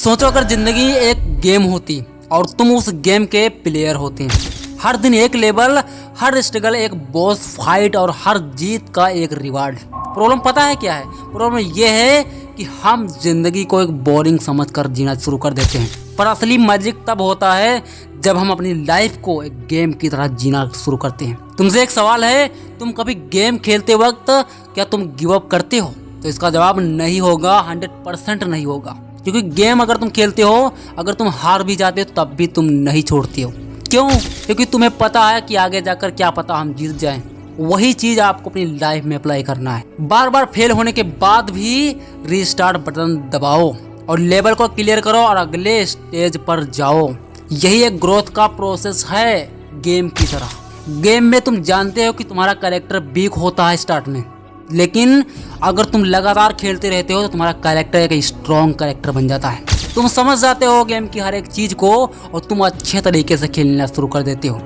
सोचो अगर जिंदगी एक गेम होती और तुम उस गेम के प्लेयर होते हैं। हर दिन एक लेवल, हर स्ट्रगल एक बॉस फाइट और हर जीत का एक रिवार्ड। प्रॉब्लम पता है क्या है? प्रॉब्लम ये है कि हम जिंदगी को एक बोरिंग समझकर जीना शुरू कर देते हैं। पर असली मैजिक तब होता है जब हम अपनी लाइफ को एक गेम की तरह जीना शुरू करते हैं। तुमसे एक सवाल है, तुम कभी गेम खेलते वक्त क्या तुम गिव अप करते हो? तो इसका जवाब नहीं होगा, 100% नहीं होगा। क्योंकि गेम अगर तुम खेलते हो, अगर तुम हार भी जाते हो तब भी तुम नहीं छोड़ते हो। क्यों? क्योंकि तुम्हें पता है कि आगे जाकर क्या पता हम जीत जाएं। वही चीज आपको अपनी लाइफ में अप्लाई करना है। बार बार फेल होने के बाद भी रीस्टार्ट बटन दबाओ और लेवल को क्लियर करो और अगले स्टेज पर जाओ। यही एक ग्रोथ का प्रोसेस है गेम की तरह। गेम में तुम जानते हो कि तुम्हारा कैरेक्टर वीक होता है स्टार्ट में, लेकिन अगर तुम लगातार खेलते रहते हो तो तुम्हारा कैरेक्टर एक स्ट्रॉन्ग कैरेक्टर बन जाता है। तुम समझ जाते हो गेम की हर एक चीज को और तुम अच्छे तरीके से खेलना शुरू कर देते हो।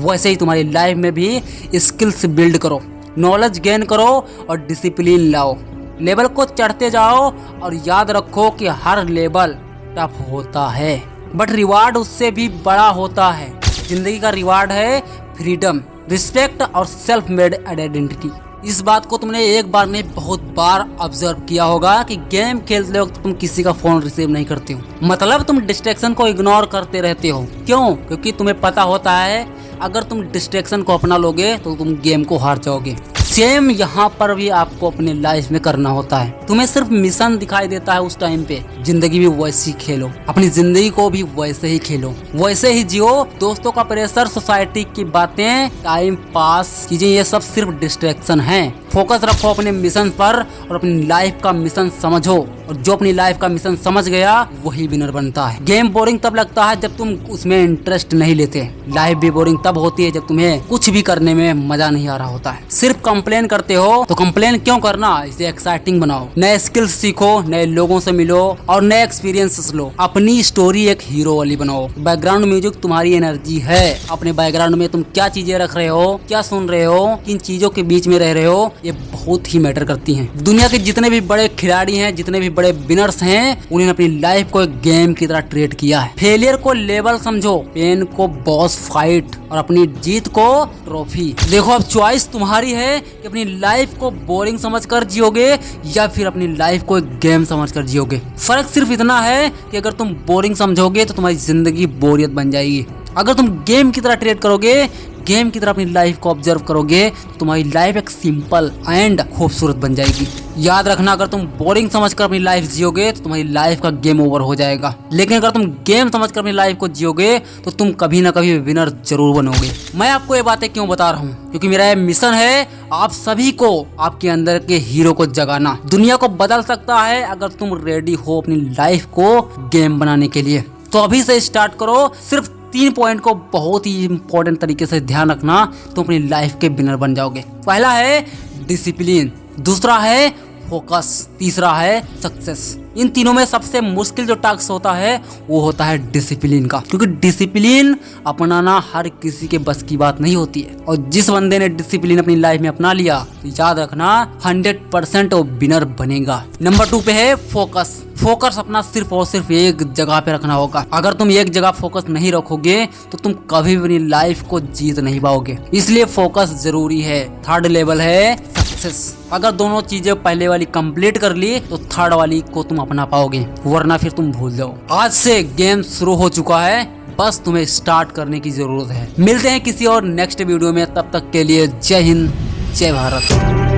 वैसे ही तुम्हारी लाइफ में भी स्किल्स बिल्ड करो, नॉलेज गेन करो और डिसिप्लिन लाओ। लेवल को चढ़ते जाओ और याद रखो कि हर लेवल टफ होता है, बट रिवार्ड उससे भी बड़ा होता है। जिंदगी का रिवार्ड है फ्रीडम, रिस्पेक्ट और सेल्फ मेड आइडेंटिटी। इस बात को तुमने एक बार नहीं बहुत बार ऑब्जर्व किया होगा कि गेम खेलते वक्त तुम किसी का फोन रिसीव नहीं करते हो। मतलब तुम डिस्ट्रैक्शन को इग्नोर करते रहते हो। क्यों? क्योंकि तुम्हें पता होता है अगर तुम डिस्ट्रैक्शन को अपना लोगे तो तुम गेम को हार जाओगे। सेम यहाँ पर भी आपको अपने लाइफ में करना होता है। तुम्हें सिर्फ मिशन दिखाई देता है उस टाइम पे। जिंदगी भी वैसे ही खेलो, अपनी जिंदगी को भी वैसे ही खेलो, वैसे ही जियो। दोस्तों का प्रेशर, सोसाइटी की बातें, टाइम पास कीजिए, ये सब सिर्फ डिस्ट्रैक्शन है। फोकस रखो अपने मिशन पर और अपनी लाइफ का मिशन समझो, और जो अपनी लाइफ का मिशन समझ गया वही विनर बनता है। गेम बोरिंग तब लगता है जब तुम उसमें इंटरेस्ट नहीं लेते। लाइफ भी बोरिंग तब होती है जब तुम्हें कुछ भी करने में मजा नहीं आ रहा होता है। सिर्फ कंप्लेन करते हो तो कंप्लेन क्यों करना, इसे एक्साइटिंग बनाओ। नए स्किल्स सीखो, नए लोगों से मिलो और नए एक्सपीरियंसेस लो। अपनी स्टोरी एक हीरो वाली बनाओ। बैकग्राउंड म्यूजिक तुम्हारी एनर्जी है। अपने बैकग्राउंड में तुम क्या चीजें रख रहे हो, क्या सुन रहे हो, किन चीजों के बीच में रह रहे हो, ये बहुत ही मैटर करती हैं। दुनिया के जितने भी बड़े खिलाड़ी हैं, जितने भी बड़े विनर्स हैं, उन्होंने अपनी लाइफ को एक गेम की तरह ट्रीट किया है। फेलियर को लेवल समझो, पेन को बॉस फाइट और अपनी जीत को ट्रॉफी। देखो अब चॉइस तुम्हारी है कि अपनी लाइफ को बोरिंग समझकर जियोगे या फिर अपनी लाइफ को एक गेम समझकर जियोगे। फर्क सिर्फ इतना है कि अगर तुम बोरिंग समझोगे तो तुम्हारी जिंदगी बोरियत बन जाएगी। अगर तुम गेम की तरह ट्रीट करोगे, गेम की तरह अपनी लाइफ को ऑब्जर्व करोगे तो तुम्हारी लाइफ एक सिंपल एंड खूबसूरत बन जाएगी। याद रखना, अगर तुम बोरिंग समझकर अपनी लाइफ जियोगे तो तुम्हारी लाइफ का गेम ओवर हो जाएगा, लेकिन अगर तुम गेम समझकर अपनी लाइफ को जियोगे तो तुम कभी ना कभी विनर जरूर बनोगे। मैं आपको ये बातें क्यों बता रहा हूँ? क्योंकि मेरा ये मिशन है आप सभी को आपके अंदर के हीरो को जगाना। दुनिया को बदल सकता है अगर तुम रेडी हो अपनी लाइफ को गेम बनाने के लिए। तो अभी से स्टार्ट करो। सिर्फ 3 पॉइंट को बहुत ही इंपॉर्टेंट तरीके से ध्यान रखना, तो अपनी लाइफ के विनर बन जाओगे। पहला है डिसिप्लिन, दूसरा है फोकस, तीसरा है सक्सेस। इन तीनों में सबसे मुश्किल जो टास्क होता है वो होता है डिसिप्लिन का, क्योंकि डिसिप्लिन अपनाना हर किसी के बस की बात नहीं होती है। और जिस बंदे ने डिसिप्लिन अपनी लाइफ में अपना लिया तो याद रखना 100% वो विनर बनेगा। नंबर 2 पे है फोकस। फोकस अपना सिर्फ और सिर्फ एक जगह पे रखना होगा। अगर तुम एक जगह फोकस नहीं रखोगे तो तुम कभी भी अपनी लाइफ को जीत नहीं पाओगे, इसलिए फोकस जरूरी है। थर्ड लेवल है सक्सेस। अगर दोनों चीजें पहले वाली कंप्लीट कर ली तो थर्ड वाली को तुम अपना पाओगे, वरना फिर तुम भूल जाओ। आज से गेम शुरू हो चुका है, बस तुम्हें स्टार्ट करने की जरूरत है। मिलते हैं किसी और नेक्स्ट वीडियो में, तब तक के लिए जय हिंद, जय भारत।